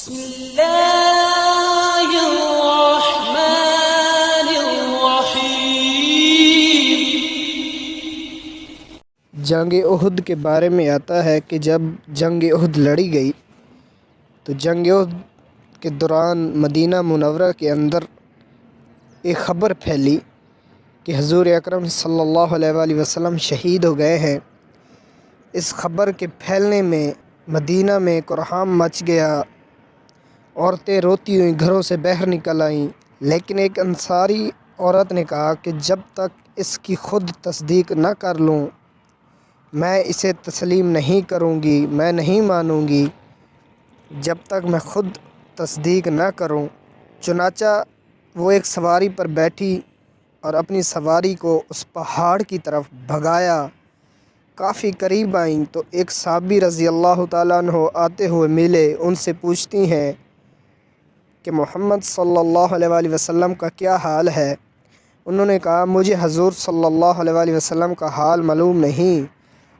بسم اللہ الرحمن الرحیم۔ جنگ احد کے بارے میں آتا ہے کہ جب جنگ احد لڑی گئی تو جنگ احد کے دوران مدینہ منورہ کے اندر ایک خبر پھیلی کہ حضور اکرم صلی اللہ علیہ وآلہ وسلم شہید ہو گئے ہیں۔ اس خبر کے پھیلنے میں مدینہ میں کوہرام مچ گیا، عورتیں روتی ہوئیں گھروں سے باہر نکل آئیں، لیکن ایک انصاری عورت نے کہا کہ جب تک اس کی خود تصدیق نہ کر لوں میں اسے تسلیم نہیں کروں گی، میں نہیں مانوں گی جب تک میں خود تصدیق نہ کروں۔ چنانچہ وہ ایک سواری پر بیٹھی اور اپنی سواری کو اس پہاڑ کی طرف بھگایا۔ کافی قریب آئیں تو ایک صحابی رضی اللہ تعالیٰ عنہ آتے ہوئے ملے، ان سے پوچھتی ہیں کہ محمد صلی اللہ علیہ وآلہ وسلم کا کیا حال ہے؟ انہوں نے کہا مجھے حضور صلی اللہ علیہ وآلہ وسلم کا حال معلوم نہیں،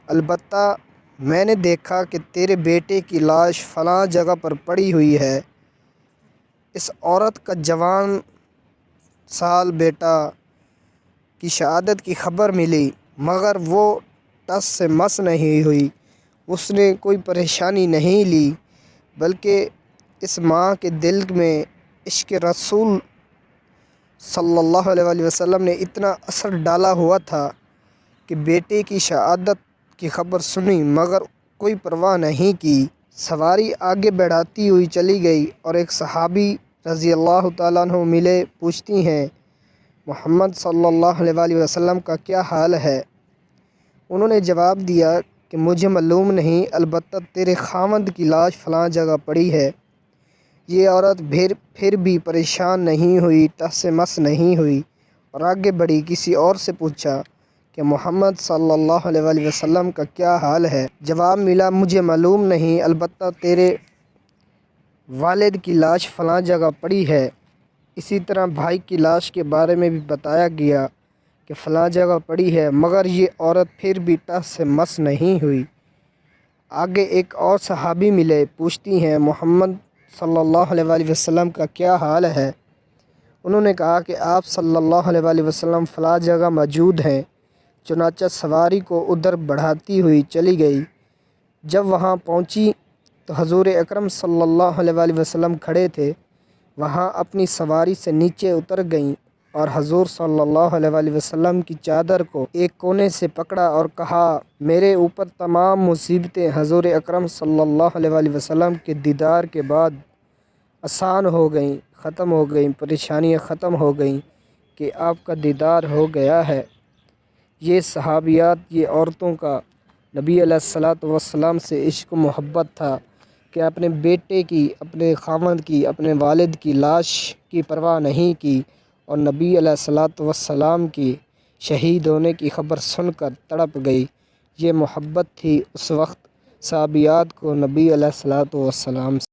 البتہ میں نے دیکھا کہ تیرے بیٹے کی لاش فلاں جگہ پر پڑی ہوئی ہے۔ اس عورت کا جوان سال بیٹا کی شہادت کی خبر ملی، مگر وہ ٹس سے مس نہیں ہوئی، اس نے کوئی پریشانی نہیں لی، بلکہ اس ماں کے دل میں عشق رسول صلی اللہ علیہ وآلہ وسلم نے اتنا اثر ڈالا ہوا تھا کہ بیٹے کی شہادت کی خبر سنی مگر کوئی پرواہ نہیں کی۔ سواری آگے بڑھاتی ہوئی چلی گئی اور ایک صحابی رضی اللہ تعالیٰ عنہ ملے، پوچھتی ہیں محمد صلی اللہ علیہ وآلہ وسلم کا کیا حال ہے؟ انہوں نے جواب دیا کہ مجھے معلوم نہیں، البتہ تیرے خاوند کی لاش فلاں جگہ پڑی ہے۔ یہ عورت پھر بھی پریشان نہیں ہوئی، ٹس سے مس نہیں ہوئی اور آگے بڑھی، کسی اور سے پوچھا کہ محمد صلی اللہ علیہ وآلہ وسلم کا کیا حال ہے؟ جواب ملا مجھے معلوم نہیں، البتہ تیرے والد کی لاش فلاں جگہ پڑی ہے۔ اسی طرح بھائی کی لاش کے بارے میں بھی بتایا گیا کہ فلاں جگہ پڑی ہے، مگر یہ عورت پھر بھی ٹس سے مس نہیں ہوئی۔ آگے ایک اور صحابی ملے، پوچھتی ہیں محمد صلی اللہ علیہ وآلہ وسلم کا کیا حال ہے؟ انہوں نے کہا کہ آپ صلی اللہ علیہ وآلہ وسلم فلاں جگہ موجود ہیں۔ چنانچہ سواری کو ادھر بڑھاتی ہوئی چلی گئی۔ جب وہاں پہنچی تو حضور اکرم صلی اللہ علیہ وآلہ وسلم کھڑے تھے، وہاں اپنی سواری سے نیچے اتر گئیں اور حضور صلی اللہ علیہ وآلہ وسلم کی چادر کو ایک کونے سے پکڑا اور کہا میرے اوپر تمام مصیبتیں حضور اکرم صلی اللہ علیہ وآلہ وسلم کے دیدار کے بعد آسان ہو گئیں، ختم ہو گئیں، پریشانیاں ختم ہو گئیں کہ آپ کا دیدار ہو گیا ہے۔ یہ صحابیات، یہ عورتوں کا نبی علیہ الصلوۃ والسلام سے عشق و محبت تھا کہ اپنے بیٹے کی، اپنے خاوند کی، اپنے والد کی لاش کی پرواہ نہیں کی اور نبی علیہ الصلوۃ والسلام کی شہید ہونے کی خبر سن کر تڑپ گئی۔ یہ محبت تھی اس وقت صحابیات کو نبی علیہ الصلوۃ والسلام سے۔